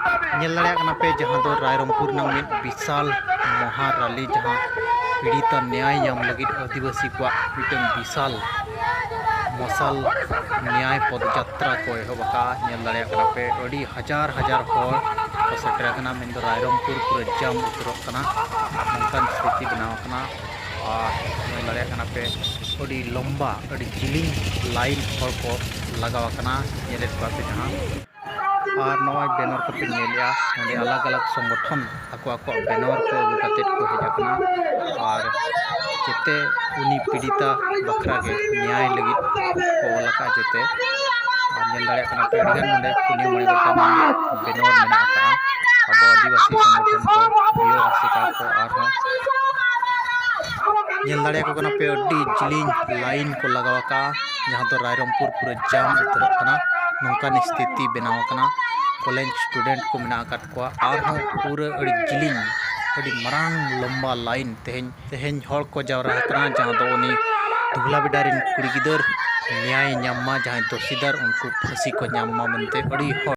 पे जहाँ दो रायरंगपुर नाम विशाल महा रैली जहाँ पीड़िता न्याय नाम लगी आदिवासी को मिटन विशाल मसाल न्याय पदयात्रा को एहबा पे अड़ी हजार हजार हर सेटरना मेन रायरंगपुर पूरा जाम उतरना नौकान स्थिति बनावना और पे अड़ी लंबा अड़ी जिलिंग लाइन हर को लगावना पे जहाँ और नॉय बैनर को पेलिया अलग अलग संगठन आको बैनर को अगुकते को हेजना और जेते उनी पीड़िता बखरा के न्याय लगी को लका जेते और पे अड़गन पुनिया मणि बैनर मेना अब आदिवासी संगठन को बियो आसिका को और पे अड्डी जिलिंग लाइन को लगावका जहाँ तो रायरंगपुर पूरा जाम उतरना नौकान स्थिति बनावना कॉलेज स्टूडेंट को मेना और पूरा अड़ी जिलिंग अड़ी मरांग लंबा लाइन तेहें हर को जावरा जहाँ तो उनी दुगला बिडारिन कुड़ी गिदर न्याय नामा जहाँ दोषीदार उनको फांसी को नामा मनते अड़ी